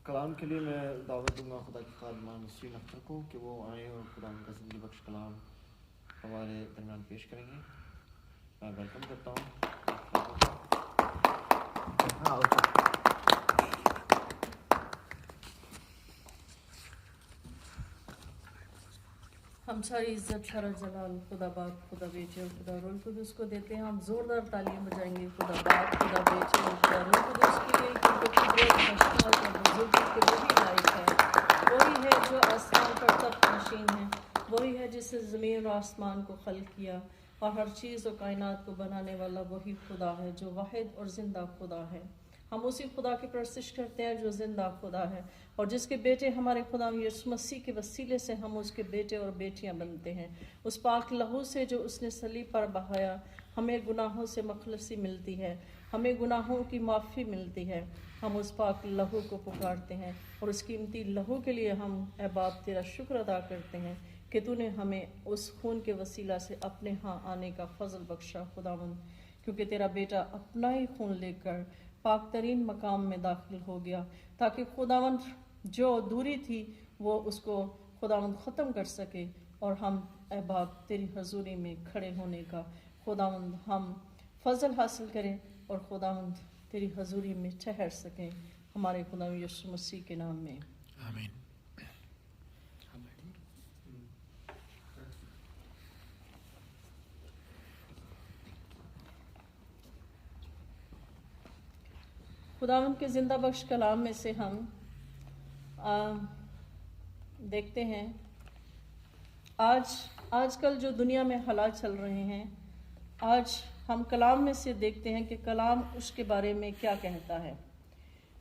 کلام کے لیے میں دعوت دوں گا خدا کی خادمہ نسرین اختر کو کہ وہ آئیں اور خدا کا زندگی بخش کلام ہمارے درمیان پیش کریں گے. میں ویلکم کرتا ہوں. ہم ساری عزت سارا جلال خدا باپ خدا بیٹے اور خدا روح القدس کو دیتے ہیں. ہم زوردار تعلیم بجائیں گے خدا باپ خدا بیٹے اور خدا روح القدس کے لیے, کیونکہ قدرت حکمت اور بزرگی کے وہی لائق ہے. وہی ہے جو آسمان پر تخت نشین ہے, وہی ہے جس نے زمین اور آسمان کو خلق کیا, اور ہر چیز اور کائنات کو بنانے والا وہی خدا ہے جو واحد اور زندہ خدا ہے. ہم اسی خدا کی پرستش کرتے ہیں جو زندہ خدا ہے, اور جس کے بیٹے ہمارے خدا یسوع مسیح کے وسیلے سے ہم اس کے بیٹے اور بیٹیاں بنتے ہیں. اس پاک لہو سے جو اس نے صلیب پر بہایا ہمیں گناہوں سے مخلصی ملتی ہے, ہمیں گناہوں کی معافی ملتی ہے. ہم اس پاک لہو کو پکارتے ہیں اور اس قیمتی لہو کے لیے ہم اے باپ تیرا شکر ادا کرتے ہیں کہ تو نے ہمیں اس خون کے وسیلہ سے اپنے ہاں آنے کا فضل بخشا خداوند, کیونکہ تیرا بیٹا اپنا ہی خون لے کر پاک ترین مقام میں داخل ہو گیا تاکہ خداوند جو دوری تھی وہ اس کو خداوند ختم کر سکے, اور ہم اے باپ تیری حضوری میں کھڑے ہونے کا خداوند ہم فضل حاصل کریں اور خداوند تیری حضوری میں ٹھہر سکیں, ہمارے خدا یسوع مسیح کے نام میں آمین. خداوند کے زندہ بخش کلام میں سے ہم دیکھتے ہیں آج کل جو دنیا میں حالات چل رہے ہیں, آج ہم کلام میں سے دیکھتے ہیں کہ کلام اس کے بارے میں کیا کہتا ہے.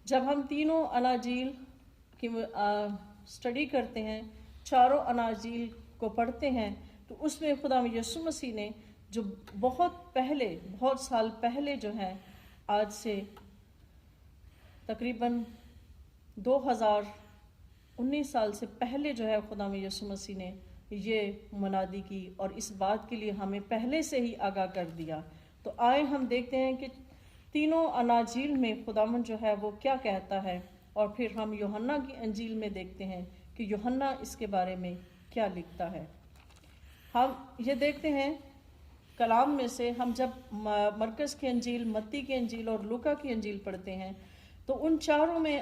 جب ہم تینوں اناجیل کی اسٹڈی کرتے ہیں, چاروں اناجیل کو پڑھتے ہیں, تو اس میں خدا یسوع مسیح نے جو بہت سال پہلے جو ہے, آج سے تقریباً 2019 سال سے پہلے جو ہے خدا یسوع مسیح نے یہ منادی کی اور اس بات کے لیے ہمیں پہلے سے ہی آگاہ کر دیا. تو آئے ہم دیکھتے ہیں کہ تینوں اناجیل میں خداوند جو ہے وہ کیا کہتا ہے, اور پھر ہم یوحنا کی انجیل میں دیکھتے ہیں کہ یوحنا اس کے بارے میں کیا لکھتا ہے. ہم یہ دیکھتے ہیں کلام میں سے, ہم جب مرکز کی انجیل, متی کی انجیل اور لوکا کی انجیل پڑھتے ہیں تو ان چاروں میں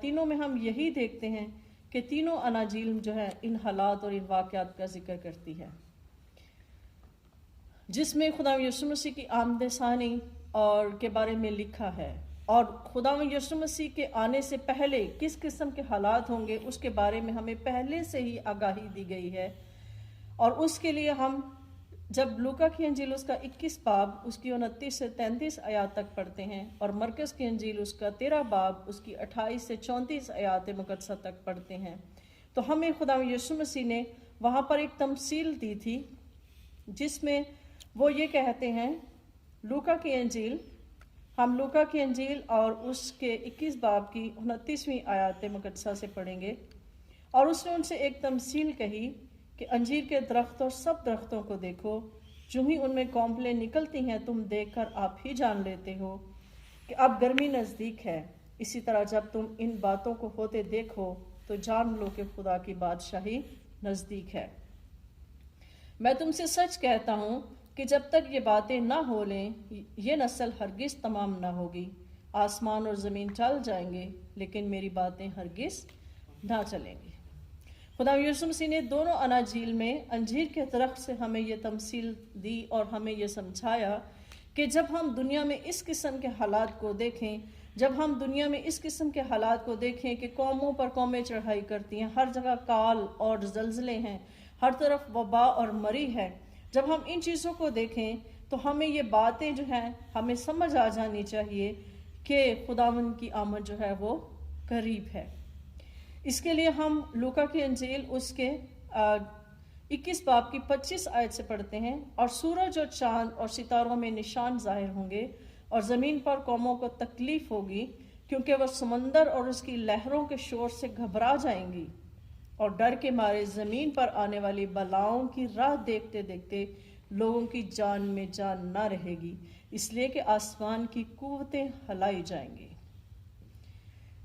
تینوں میں ہم یہی دیکھتے ہیں کہ تینوں اناجیل جو ہے ان حالات اور ان واقعات کا ذکر کرتی ہے, جس میں خدا یسوع مسیح کی آمد ثانی اور کے بارے میں لکھا ہے, اور خدا یسوع مسیح کے آنے سے پہلے کس قسم کے حالات ہوں گے اس کے بارے میں ہمیں پہلے سے ہی آگاہی دی گئی ہے. اور اس کے لیے ہم جب لوکا کی انجیل اس کا 21 باب اس کی 29 سے 33 آیات تک پڑھتے ہیں, اور مرکز کی انجیل اس کا 13 باب اس کی 28 سے 34 آیات مقدسہ تک پڑھتے ہیں, تو ہمیں خدا یسوع مسیح نے وہاں پر ایک تمثیل دی تھی جس میں وہ یہ کہتے ہیں. لوکا کی انجیل, ہم لوکا کی انجیل اور اس کے 21 باب کی 29ویں آیات مقدسہ سے پڑھیں گے. اور اس نے ان سے ایک تمثیل کہی کہ انجیر کے درخت اور سب درختوں کو دیکھو, جو ہی ان میں کونپلیں نکلتی ہیں تم دیکھ کر آپ ہی جان لیتے ہو کہ اب گرمی نزدیک ہے. اسی طرح جب تم ان باتوں کو ہوتے دیکھو تو جان لو کہ خدا کی بادشاہی نزدیک ہے. میں تم سے سچ کہتا ہوں کہ جب تک یہ باتیں نہ ہو لیں یہ نسل ہرگز تمام نہ ہوگی. آسمان اور زمین چل جائیں گے لیکن میری باتیں ہرگز نہ چلیں گی. خدا یسوع مسیح نے دونوں اناجیل میں انجیر کے درخت سے ہمیں یہ تمثیل دی اور ہمیں یہ سمجھایا کہ جب ہم دنیا میں اس قسم کے حالات کو دیکھیں, جب ہم دنیا میں اس قسم کے حالات کو دیکھیں کہ قوموں پر قومیں چڑھائی کرتی ہیں, ہر جگہ کال اور زلزلے ہیں, ہر طرف وبا اور مری ہے, جب ہم ان چیزوں کو دیکھیں تو ہمیں یہ باتیں جو ہیں ہمیں سمجھ آ جانی چاہیے کہ خداوند کی آمد جو ہے وہ قریب ہے. اس کے لیے ہم لوکا کی انجیل اس کے 21 باب کی 25 آیت سے پڑھتے ہیں. اور سورج اور چاند اور ستاروں میں نشان ظاہر ہوں گے, اور زمین پر قوموں کو تکلیف ہوگی کیونکہ وہ سمندر اور اس کی لہروں کے شور سے گھبرا جائیں گی, اور ڈر کے مارے زمین پر آنے والی بلاؤں کی راہ دیکھتے دیکھتے لوگوں کی جان میں جان نہ رہے گی, اس لیے کہ آسمان کی قوتیں ہلائی جائیں گی.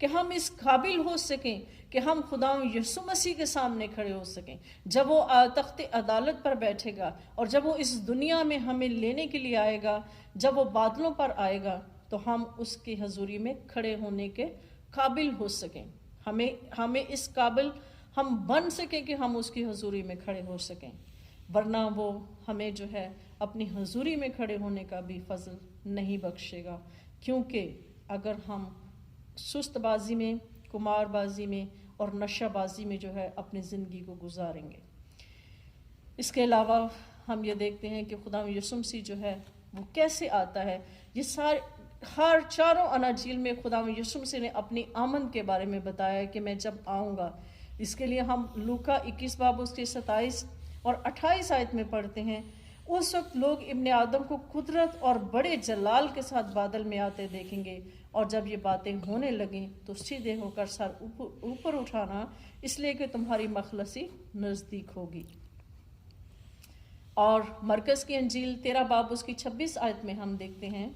کہ ہم اس قابل ہو سکیں کہ ہم خدا یسوع مسیح کے سامنے کھڑے ہو سکیں جب وہ تخت عدالت پر بیٹھے گا، اور جب وہ اس دنیا میں ہمیں لینے کے لیے آئے گا، جب وہ بادلوں پر آئے گا، تو ہم اس کی حضوری میں کھڑے ہونے کے قابل ہو سکیں، ہمیں اس قابل ہم بن سکیں کہ ہم اس کی حضوری میں کھڑے ہو سکیں، ورنہ وہ ہمیں جو ہے اپنی حضوری میں کھڑے ہونے کا بھی فضل نہیں بخشے گا، کیونکہ اگر ہم سست بازی میں، قمار بازی میں اور نشہ بازی میں جو ہے اپنی زندگی کو گزاریں گے۔ اس کے علاوہ ہم یہ دیکھتے ہیں کہ خدا یسوع مسیح جو ہے وہ کیسے آتا ہے۔ یہ ہر چاروں اناجیل میں خدا یسوع مسیح نے اپنی آمد کے بارے میں بتایا ہے کہ میں جب آؤں گا۔ اس کے لیے ہم لوکا 21 باب اس کے 27 اور 28 آیت میں پڑھتے ہیں، اس وقت لوگ ابن آدم کو قدرت اور بڑے جلال کے ساتھ بادل میں آتے دیکھیں گے، اور جب یہ باتیں ہونے لگیں تو سیدھے ہو کر سر اوپر اٹھانا، اس لیے کہ تمہاری مخلصی نزدیک ہوگی۔ اور مرکز کی انجیل 13 باب اس کی 26 آیت میں ہم دیکھتے ہیں،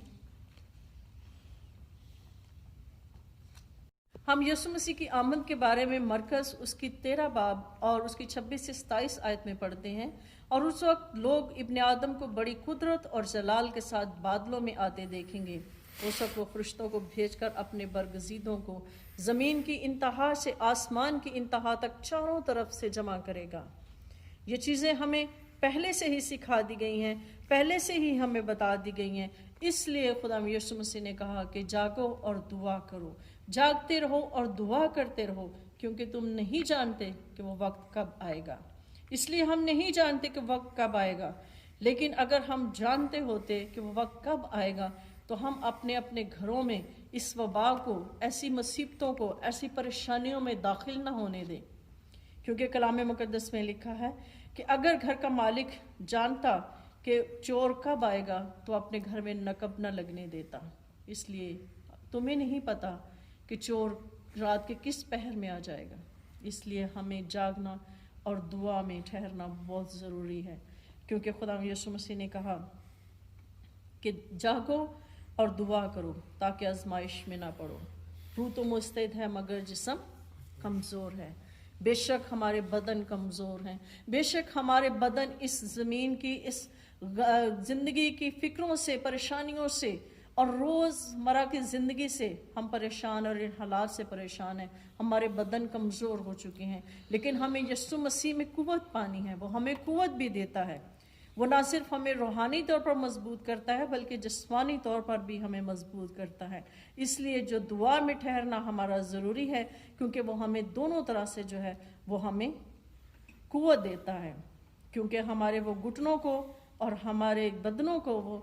ہم یسوع مسیح کی آمد کے بارے میں مرکز اس کی 13 باب اور اس کی 26 سے 27 آیت میں پڑھتے ہیں، اور اس وقت لوگ ابن آدم کو بڑی قدرت اور جلال کے ساتھ بادلوں میں آتے دیکھیں گے۔ اس وقت وہ فرشتوں کو بھیج کر اپنے برگزیدوں کو زمین کی انتہا سے آسمان کی انتہا تک چاروں طرف سے جمع کرے گا۔ یہ چیزیں ہمیں پہلے سے ہی سکھا دی گئی ہیں، پہلے سے ہی ہمیں بتا دی گئی ہیں، اس لیے خدا یسوع مسیح نے کہا کہ جاگو اور دعا کرو، جاگتے رہو اور دعا کرتے رہو، کیونکہ تم نہیں جانتے کہ وہ وقت کب آئے گا۔ اس لیے ہم نہیں جانتے کہ وقت کب آئے گا، لیکن اگر ہم جانتے ہوتے کہ وہ وقت کب آئے گا تو ہم اپنے اپنے گھروں میں اس وبا کو، ایسی مصیبتوں کو، ایسی پریشانیوں میں داخل نہ ہونے دیں، کیونکہ کلام مقدس میں لکھا ہے کہ اگر گھر کا مالک جانتا کہ چور کب آئے گا تو اپنے گھر میں نقب نہ لگنے دیتا۔ اس لیے تمہیں نہیں پتا کہ چور رات کے کس پہر میں آ جائے گا، اس لیے ہمیں جاگنا اور دعا میں ٹھہرنا بہت ضروری ہے، کیونکہ خدا یسوع مسیح نے کہا کہ جاگو اور دعا کرو تاکہ آزمائش میں نہ پڑو۔ روح تو مستعد ہے مگر جسم کمزور ہے۔ بے شک ہمارے بدن کمزور ہیں، بے شک ہمارے بدن اس زمین کی، اس زندگی کی فکروں سے، پریشانیوں سے اور روزمرہ کی زندگی سے ہم پریشان اور ان حالات سے پریشان ہیں، ہمارے بدن کمزور ہو چکے ہیں، لیکن ہمیں یسوع مسیح میں قوت پانی ہے، وہ ہمیں قوت بھی دیتا ہے۔ وہ نہ صرف ہمیں روحانی طور پر مضبوط کرتا ہے بلکہ جسمانی طور پر بھی ہمیں مضبوط کرتا ہے۔ اس لیے جو دعا میں ٹھہرنا ہمارا ضروری ہے، کیونکہ وہ ہمیں دونوں طرح سے جو ہے وہ ہمیں قوت دیتا ہے، کیونکہ ہمارے وہ گھٹنوں کو اور ہمارے بدنوں کو وہ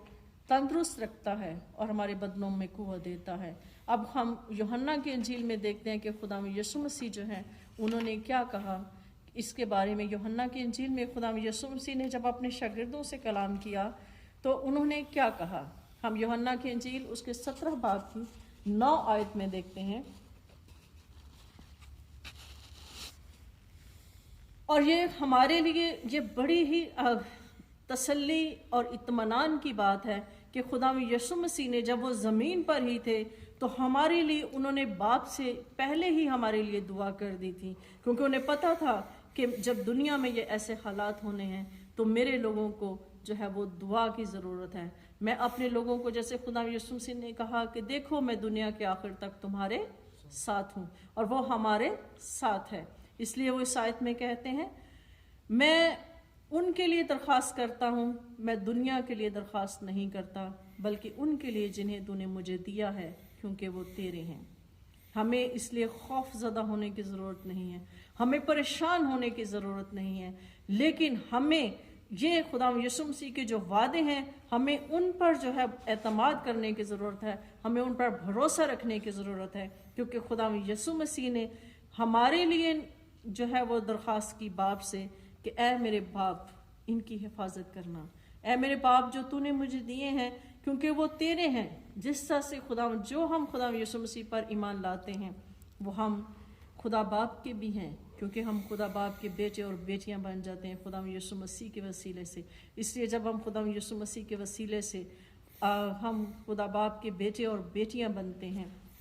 تندرست رکھتا ہے اور ہمارے بدنوں میں قوت دیتا ہے۔ اب ہم یوحنا کی انجیل میں دیکھتے ہیں کہ خدا یسوع مسیح جو ہیں انہوں نے کیا کہا اس کے بارے میں۔ یوحنا کی انجیل میں خدا یسوع مسیح نے جب اپنے شاگردوں سے کلام کیا تو انہوں نے کیا کہا، ہم یوحنا کی انجیل اس کے 17 باب کی 9 آیت میں دیکھتے ہیں، اور یہ ہمارے لیے یہ بڑی ہی تسلی اور اطمینان کی بات ہے کہ خدا یسوع مسیح نے جب وہ زمین پر ہی تھے تو ہمارے لیے انہوں نے باپ سے پہلے ہی ہمارے لیے دعا کر دی تھی، کیونکہ انہیں پتا تھا کہ جب دنیا میں یہ ایسے حالات ہونے ہیں تو میرے لوگوں کو جو ہے وہ دعا کی ضرورت ہے۔ میں اپنے لوگوں کو، جیسے خدا یسوع مسیح نے کہا کہ دیکھو میں دنیا کے آخر تک تمہارے ساتھ ہوں، اور وہ ہمارے ساتھ ہے۔ اس لیے وہ اس آیت میں کہتے ہیں، میں ان کے لیے درخواست کرتا ہوں، میں دنیا کے لیے درخواست نہیں کرتا بلکہ ان کے لیے جنہیں تو نے مجھے دیا ہے، کیونکہ وہ تیرے ہیں۔ ہمیں اس لیے خوف زدہ ہونے کی ضرورت نہیں ہے، ہمیں پریشان ہونے کی ضرورت نہیں ہے، لیکن ہمیں یہ خدا یسوع مسیح کے جو وعدے ہیں ہمیں ان پر جو ہے اعتماد کرنے کی ضرورت ہے، ہمیں ان پر بھروسہ رکھنے کی ضرورت ہے، کیونکہ خدا یسوع مسیح نے ہمارے لیے جو ہے وہ درخواست کی باپ سے کہ اے میرے باپ ان کی حفاظت کرنا، اے میرے باپ جو تو نے مجھے دیے ہیں کیونکہ وہ تیرے ہیں۔ جس طرح سے جو ہم خدا یسوع مسیح پر ایمان لاتے ہیں وہ ہم خدا باپ کے بھی ہیں، کیونکہ ہم خدا باپ کے بیٹے اور بیٹیاں بن جاتے ہیں خدا یسوع مسیح کے وسیلے سے۔ اس لیے جب ہم خدا یسوع مسیح کے وسیلے سے ہم خدا باپ کے بیٹے اور بیٹیاں بنتے ہیں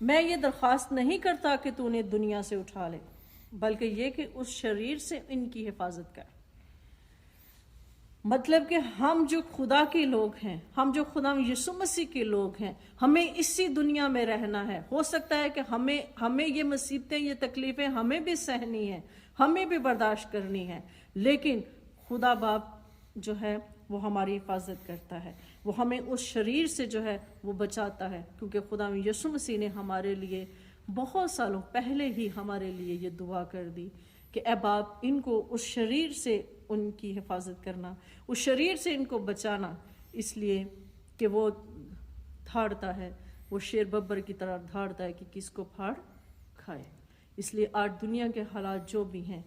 میں یہ درخواست نہیں کرتا کہ تو انہیں دنیا سے اٹھا لے، بلکہ یہ کہ اس شریر سے ان کی حفاظت کر۔ مطلب کہ ہم جو خدا کے لوگ ہیں، ہم جو خدا یسوع مسیح کے لوگ ہیں، ہمیں اسی دنیا میں رہنا ہے۔ ہو سکتا ہے کہ ہمیں یہ مصیبتیں، یہ تکلیفیں ہمیں بھی سہنی ہیں، ہمیں بھی برداشت کرنی ہے، لیکن خدا باپ جو ہے وہ ہماری حفاظت کرتا ہے، وہ ہمیں اس شریر سے جو ہے وہ بچاتا ہے، کیونکہ خدا یسوع مسیح نے ہمارے لیے بہت سالوں پہلے ہی ہمارے لیے یہ دعا کر دی کہ اے باپ ان کو اس شریر سے ان کی حفاظت کرنا، اس شریر سے ان کو بچانا، اس لیے کہ وہ دھاڑتا ہے، وہ شیر ببر کی طرح دھاڑتا ہے کہ کس کو پھاڑ کھائے۔ اس لیے آج دنیا کے حالات جو بھی ہیں،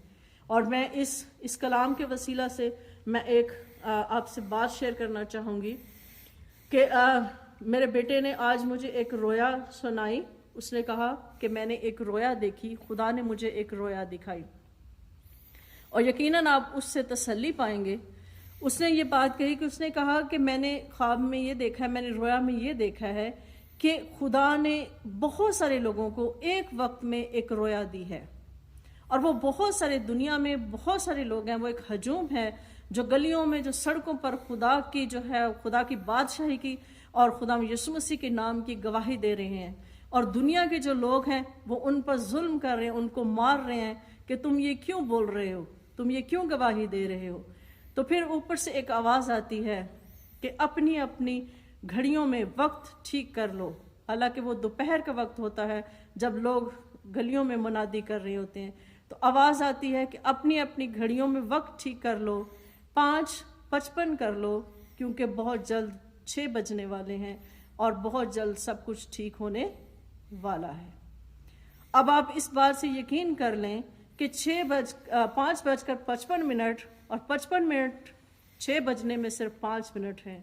اور میں اس کلام کے وسیلہ سے میں ایک آپ سے بات شیئر کرنا چاہوں گی کہ میرے بیٹے نے آج مجھے ایک رویا سنائی۔ اس نے کہا کہ میں نے ایک رویا دیکھی، خدا نے مجھے ایک رویا دکھائی، اور یقیناً آپ اس سے تسلی پائیں گے۔ اس نے یہ بات کہی کہ اس نے کہا کہ میں نے خواب میں یہ دیکھا ہے، میں نے رویا میں یہ دیکھا ہے کہ خدا نے بہت سارے لوگوں کو ایک وقت میں ایک رویا دی ہے، اور وہ بہت سارے دنیا میں بہت سارے لوگ ہیں، وہ ایک ہجوم ہے جو گلیوں میں، جو سڑکوں پر خدا کی جو ہے خدا کی بادشاہی کی اور خدا یسوع مسیح کے نام کی گواہی دے رہے ہیں، اور دنیا کے جو لوگ ہیں وہ ان پر ظلم کر رہے ہیں، ان کو مار رہے ہیں کہ تم یہ کیوں بول رہے ہو، تم یہ کیوں گواہی دے رہے ہو۔ تو پھر اوپر سے ایک آواز آتی ہے کہ اپنی اپنی گھڑیوں میں وقت ٹھیک کر لو، حالانکہ وہ دوپہر کا وقت ہوتا ہے جب لوگ گلیوں میں منادی کر رہے ہوتے ہیں۔ تو آواز آتی ہے کہ اپنی اپنی گھڑیوں میں وقت ٹھیک کر لو، 5:55 کر لو، کیونکہ بہت جلد 6 بجنے والے ہیں اور بہت جلد سب کچھ ٹھیک ہونے والا ہے۔ اب آپ اس بات سے یقین کر لیں کہ 5:55 اور 55 منٹ 6 بجنے میں صرف 5 منٹ ہیں،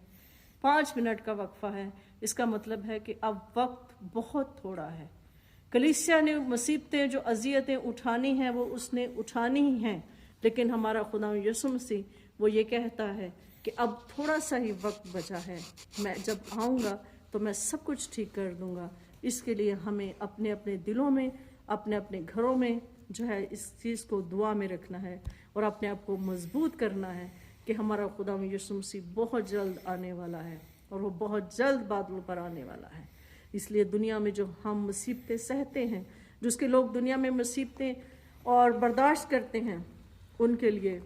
5 منٹ کا وقفہ ہے۔ اس کا مطلب ہے کہ اب وقت بہت تھوڑا ہے۔ کلیسیا نے مصیبتیں، جو اذیتیں اٹھانی ہیں وہ اس نے اٹھانی ہی ہیں، لیکن ہمارا خدا یسوع مسیح وہ یہ کہتا ہے کہ اب تھوڑا سا ہی وقت بچا ہے، میں جب آؤں گا تو میں سب کچھ ٹھیک کر دوں گا۔ اس کے لیے ہمیں اپنے اپنے دلوں میں، اپنے اپنے گھروں میں جو ہے اس چیز کو دعا میں رکھنا ہے اور اپنے آپ کو مضبوط کرنا ہے کہ ہمارا خدا یسوع مسیح بہت جلد آنے والا ہے، اور وہ بہت جلد بادلوں پر آنے والا ہے۔ اس لیے دنیا میں جو ہم مصیبتیں سہتے ہیں، جو اس کے لوگ دنیا میں مصیبتیں اور برداشت کرتے ہیں، ان کے لیے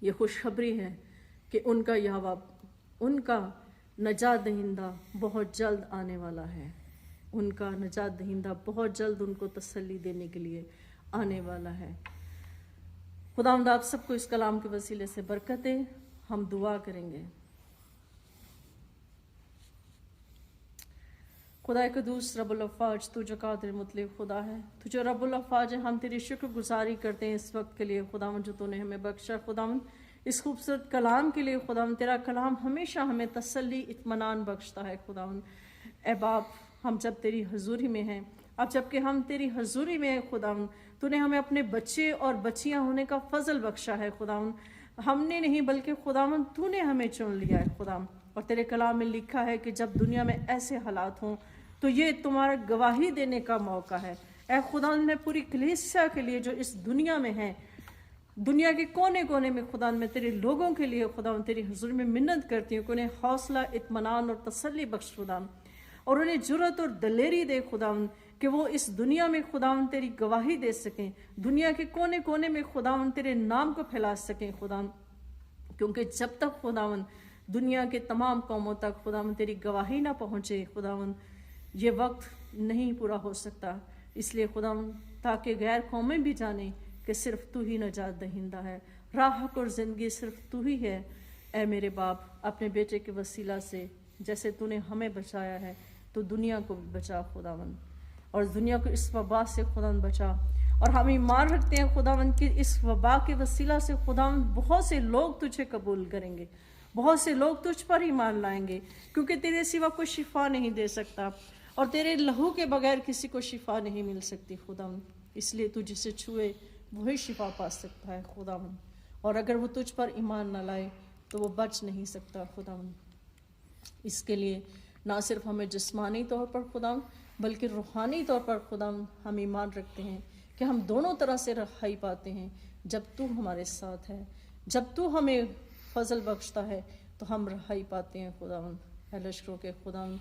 یہ خوشخبری ہے کہ ان کا نجات دہندہ بہت جلد آنے والا ہے۔ ان کا نجات دہندہ بہت جلد ان کو تسلی دینے کے لیے آنے والا ہے۔ خداوند آپ سب کو اس کلام کے وسیلے سے برکت دے۔ ہم دعا کریں گے۔ خدا قدوس رب الافواج، تو جو قادر مطلق خدا ہے، تو جو رب الافواج ہے، ہم تیری شکر گزاری کرتے ہیں اس وقت کے لیے خداوند جو تو نے ہمیں بخشا، خداوند اس خوبصورت کلام کے لیے خداوند۔ تیرا کلام ہمیشہ ہمیں تسلی، اطمینان بخشتا ہے خداوند۔ اے باپ، ہم جب تیری حضوری میں ہیں، اب جب کہ ہم تیری حضوری میں ہیں خداوند، تو نے ہمیں اپنے بچے اور بچیاں ہونے کا فضل بخشا ہے خداوند۔ ہم نے نہیں بلکہ خداوند تو نے ہمیں چن لیا ہے خداوند، اور تیرے کلام میں لکھا ہے کہ جب دنیا میں ایسے حالات ہوں تو یہ تمہارا گواہی دینے کا موقع ہے۔ اے خداوند، میں پوری کلیسیا کے لیے جو اس دنیا میں ہیں، دنیا کے کونے کونے میں خداوند، میں تیرے لوگوں کے لیے خداوند تیری حضور میں منت کرتی ہوں کہ انہیں حوصلہ، اطمینان اور تسلی بخش خداوند، اور انہیں جرأت اور دلیری دے خداوند کہ وہ اس دنیا میں خداوند تیری گواہی دے سکیں، دنیا کے کونے کونے میں خداوند تیرے نام کو پھیلا سکیں خداوند، کیونکہ جب تک خداوند دنیا کے تمام قوموں تک خداوند تیری گواہی نہ پہنچے خداوند، یہ وقت نہیں پورا ہو سکتا۔ اس لیے خداوند تاکہ غیر قومیں بھی جانیں کہ صرف تو ہی نجات دہندہ ہے، راہ، حق اور زندگی صرف تو ہی ہے۔ اے میرے باپ، اپنے بیٹے کے وسیلہ سے جیسے تو نے ہمیں بچایا ہے تو دنیا کو بھی بچا خداوند، اور دنیا کو اس وبا سے خداوند بچا۔ اور ہم ایمان رکھتے ہیں خداوند کہ اس وبا کے وسیلہ سے خداوند بہت سے لوگ تجھے قبول کریں گے، بہت سے لوگ تجھ پر ایمان لائیں گے، کیونکہ تیرے سوا کوئی شفا نہیں دے سکتا، اور تیرے لہو کے بغیر کسی کو شفا نہیں مل سکتی خداوند۔ اس لیے تو جسے چھوئے وہی شفا پا سکتا ہے خداوند، اور اگر وہ تجھ پر ایمان نہ لائے تو وہ بچ نہیں سکتا خداوند۔ اس کے لیے نہ صرف ہمیں جسمانی طور پر خداوند بلکہ روحانی طور پر خدا ہم ایمان رکھتے ہیں کہ ہم دونوں طرح سے رہائی پاتے ہیں جب تو ہمارے ساتھ ہے، جب تو ہمیں فضل بخشتا ہے تو ہم رہائی پاتے ہیں خداوند۔ اے لشکروں کے خداوند،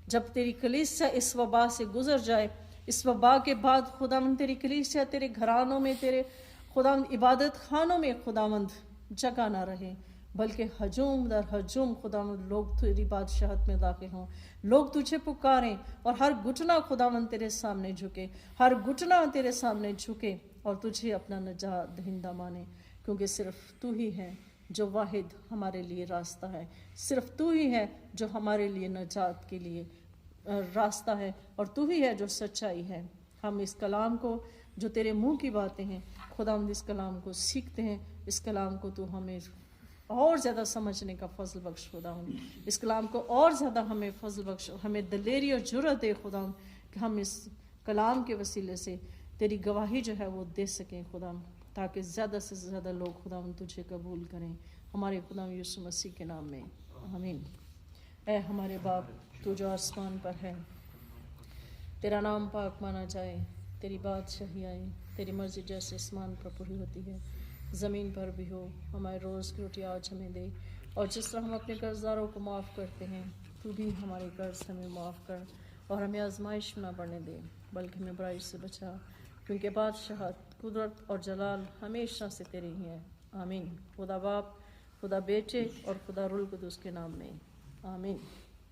جب تیری کلیسیا اس وبا سے گزر جائے، اس وبا کے بعد خداوند تیری کلیسیا تیرے گھرانوں میں، تیرے خداوند عبادت خانوں میں خداوند جگہ نہ رہے، بلکہ ہجوم در ہجوم خداوند لوگ تیری بادشاہت میں داخل ہوں، لوگ تجھے پکاریں اور ہر گھٹنا خداوند تیرے سامنے جھکے، ہر گھٹنا تیرے سامنے جھکے اور تجھے اپنا نجات دہندہ مانے، کیونکہ صرف تو ہی ہے جو واحد ہمارے لیے راستہ ہے، صرف تو ہی ہے جو ہمارے لیے نجات کے لیے راستہ ہے، اور تو ہی ہے جو سچائی ہے۔ ہم اس کلام کو جو تیرے منہ کی باتیں ہیں خداوند، اس کلام کو سیکھتے ہیں، اس کلام کو تو ہمیں اور زیادہ سمجھنے کا فضل بخش خداوند، اس کلام کو اور زیادہ ہمیں فضل بخش، ہمیں دلیری اور جرأت دے خداوند کہ ہم اس کلام کے وسیلے سے تیری گواہی جو ہے وہ دے سکیں خداوند، تاکہ زیادہ سے زیادہ لوگ خداوند تجھے قبول کریں، ہمارے خداوند یسوع مسیح کے نام میں آمین۔ اے ہمارے باپ تو جو آسمان پر ہے، تیرا نام پاک مانا جائے، تیری بادشاہی آئے، تیری مرضی جیسے آسمان پر پوری ہوتی ہے زمین پر بھی ہو۔ ہمارے روز کی روٹی آج ہمیں دے، اور جس طرح ہم اپنے قرض داروں کو معاف کرتے ہیں تو بھی ہمارے قرض ہمیں معاف کر، اور ہمیں آزمائش میں نہ پڑنے دے بلکہ ہمیں برائی سے بچا، کیونکہ بادشاہت، قدرت اور جلال ہمیشہ سے تیری ہی ہے، آمین۔ خدا باپ، خدا بیٹے اور خدا روح القدس کے نام میں آمین۔